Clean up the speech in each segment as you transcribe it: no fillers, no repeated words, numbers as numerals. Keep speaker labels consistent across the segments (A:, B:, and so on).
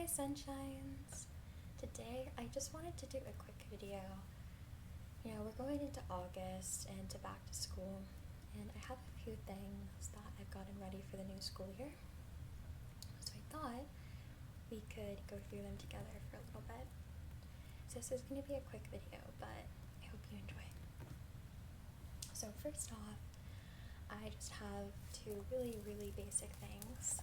A: sunshines! Today I just wanted to do a quick video. You know, we're going into August and to back to school, and I have a few things that I've gotten ready for the new school year. So I thought we could go through them together for a little bit. So this is going to be a quick video, but I hope you enjoy. So first off, I just have two really basic things,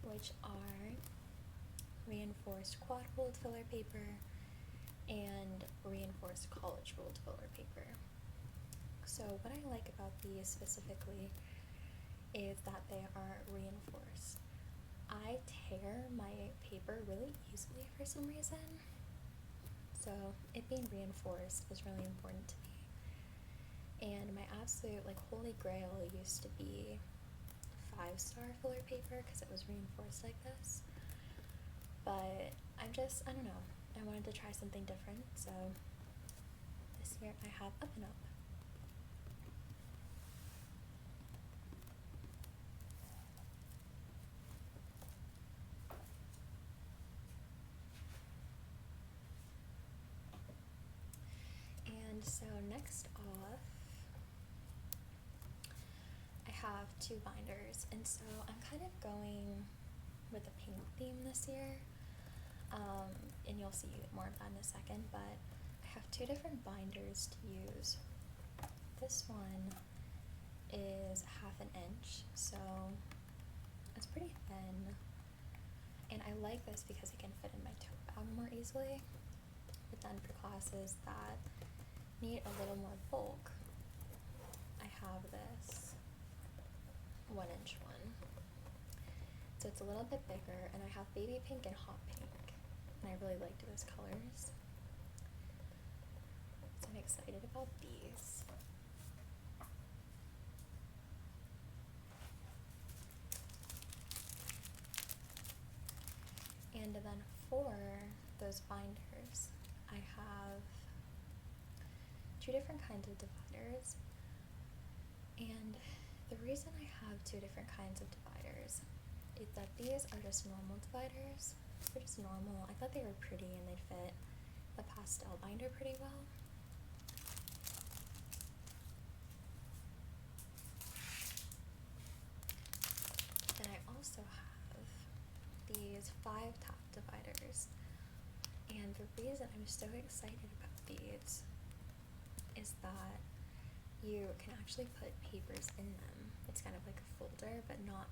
A: which are reinforced quad ruled filler paper and reinforced college ruled filler paper. So what I like about these specifically is that they are reinforced. I tear my paper really easily for some reason, so it being reinforced is really important to me. And my absolute holy grail used to be 5-star filler paper because it was reinforced like this, but I don't know, I wanted to try something different, so this year I have Up and Up. And so next off, I have two binders, and so I'm kind of going with a pink theme this year, and you'll see more of that in a second, but I have two different binders to use. This one is 1/2 inch, so it's pretty thin, and I like this because it can fit in my tote bag more easily. But then for classes that need a little more bulk, I have this 1-inch one. So it's a little bit bigger, and I have baby pink and hot pink, and I really liked those colors. So I'm excited about these. And then for those binders, I have two different kinds of dividers. And the reason I have two different kinds of dividers is that these are just normal dividers. They're just normal. I thought they were pretty and they'd fit the pastel binder pretty well. Then I also have these 5-top dividers. And the reason I'm so excited about these is that you can actually put papers in them. It's kind of like a folder, but not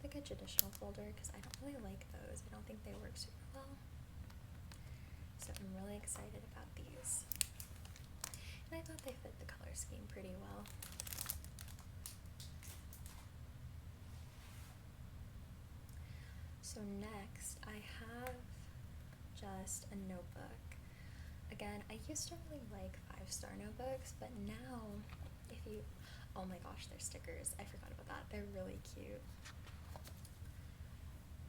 A: like a traditional folder, because I don't really like those. I don't think they work super well. So I'm really excited about these. And I thought they fit the color scheme pretty well. So next, I have just a notebook. Again, I used to really like 5-star notebooks, but now oh my gosh, they're stickers. I forgot about that. They're really cute.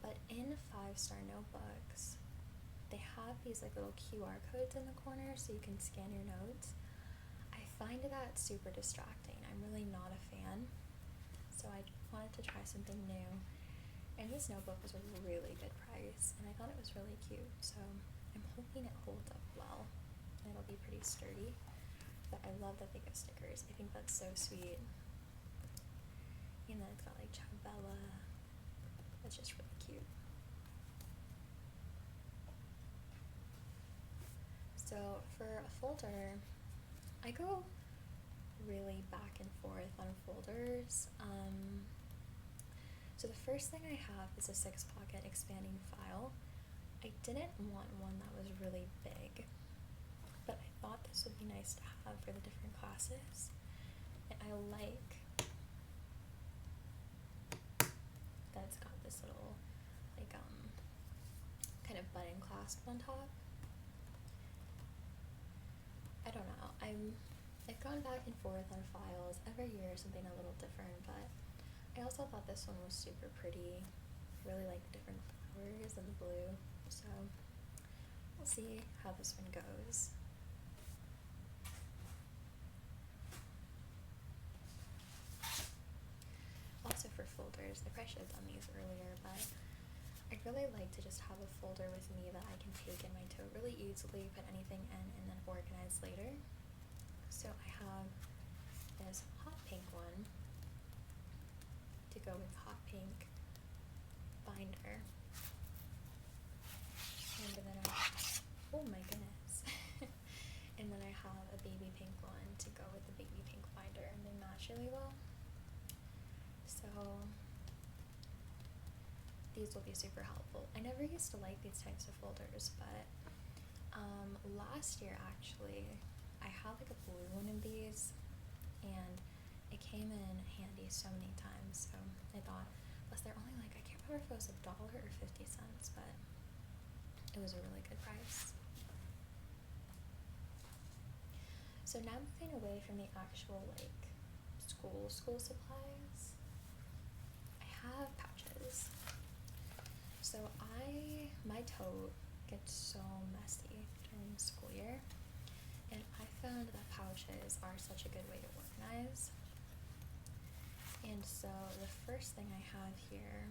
A: But in 5-star notebooks, they have these little QR codes in the corner so you can scan your notes. I find that super distracting. I'm really not a fan. So I wanted to try something new. And this notebook was a really good price, and I thought it was really cute. So I'm hoping it holds up well, and it'll be pretty sturdy. But I love that they get stickers. I think that's so sweet. And then it's got Ciao Bella. It's just really cute. So for a folder, I go really back and forth on folders. So the first thing I have is a 6-pocket expanding file. I didn't want one that was really big, but I thought this would be nice to have for the different classes. And I like that it's got this little kind of button clasp on top. I don't know, I've gone back and forth on files every year, something a little different, but I also thought this one was super pretty. I really like the different flowers and the blue, so we'll see how this one goes. Also for folders, I probably should have done these earlier, but I really like to just have a folder with me that I can take in my tote really easily, put anything in, and then organize later. So I have this hot pink one to go with hot pink binder. And then oh my goodness. And then I have a baby pink one to go with the baby pink binder, and they match really well. So these will be super helpful. I never used to like these types of folders, but last year actually I had like a blue one of these, and it came in handy so many times. So I thought, plus they're only like, I can't remember if it was $1 or 50 cents, but it was a really good price. So now moving away from the actual like school supplies, I have pouches. So my tote gets so messy during the school year, and I found that pouches are such a good way to organize. And so the first thing I have here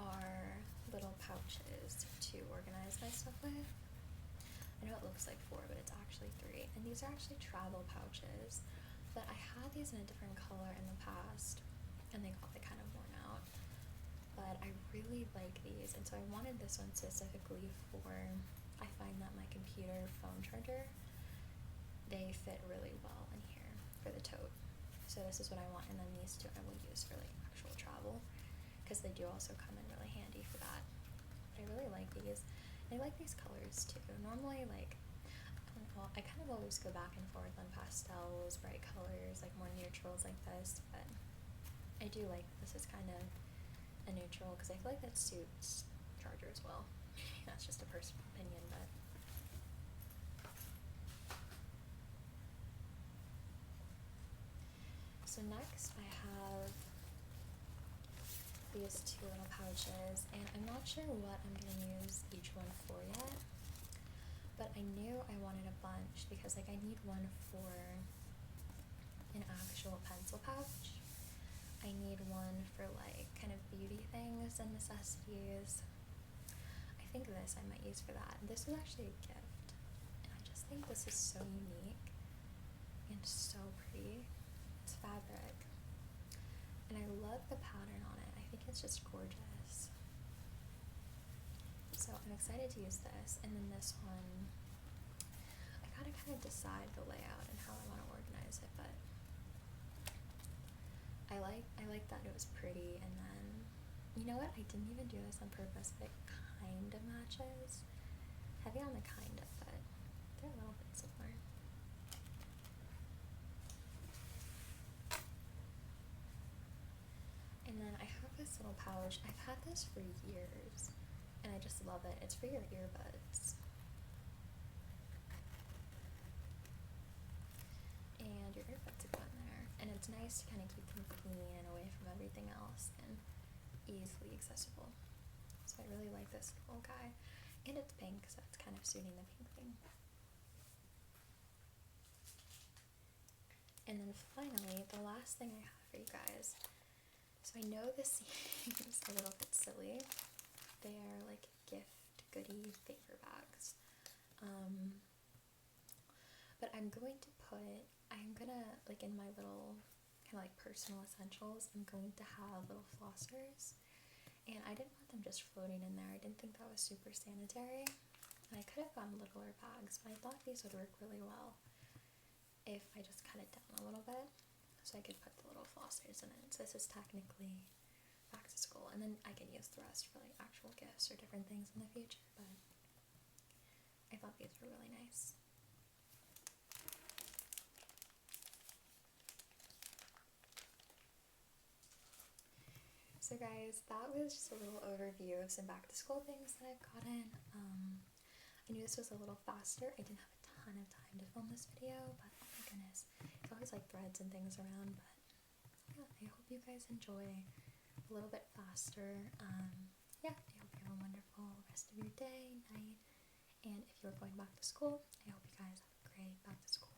A: are little pouches to organize my stuff with. I know it looks like 4, but it's actually 3. And these are actually travel pouches. But I had these in a different color in the past, and they got like kind of worn out. But I really like these, and so I wanted this one specifically for, I find that my computer phone charger, they fit really well in here for the tote. So this is what I want, and then these two I will use for like actual travel, because they do also come in really handy for that. But I really like these. I like these colors too. Normally, like, I kind of always go back and forth on pastels, bright colors, like more neutrals like this, but I do like this is kind of a neutral, because I feel like that suits chargers well. That's just a personal opinion, but so next I have these 2 little pouches, and I'm not sure what I'm going to use each one for yet, but I knew I wanted a bunch because like I need one for an actual pencil pouch. I need one for like kind of beauty things and necessities. I think this I might use for that. This was actually a gift, and I just think this is so unique and so pretty. It's fabric, and I love the pattern on it. I think it's just gorgeous. So I'm excited to use this. And then this one, I gotta kind of decide the layout and how I want to organize it, but I like that it was pretty. And then, you know what, I didn't even do this on purpose, but it kind of matches. Heavy on the kind of, but they're a little bit similar. And then I have this little pouch. I've had this for years, and I just love it. It's for your earbuds. And your earbuds go in there. And it's nice to kind of keep them clean and away from everything else and easily accessible. So I really like this little guy. And it's pink, so it's kind of suiting the pink thing. And then finally, the last thing I have for you guys. So I know this seems a little bit silly. They are like gift goodie paper bags. But I'm gonna like in my little kind of like personal essentials, I'm going to have little flossers. And I didn't want them just floating in there. I didn't think that was super sanitary. And I could have gotten littler bags, but I thought these would work really well if I just cut it down a little bit, so I could put the little flossers in it. So this is technically back to school, and then I can use the rest for like actual gifts or different things in the future, but I thought these were really nice. So guys, that was just a little overview of some back to school things that I've gotten. I knew this was a little faster. I didn't have a ton of time to film this video, but oh my goodness, it's always like threads and things around, but yeah, I hope you guys enjoy a little bit faster. Yeah, I hope you have a wonderful rest of your day, night, and if you're going back to school, I hope you guys have a great back to school.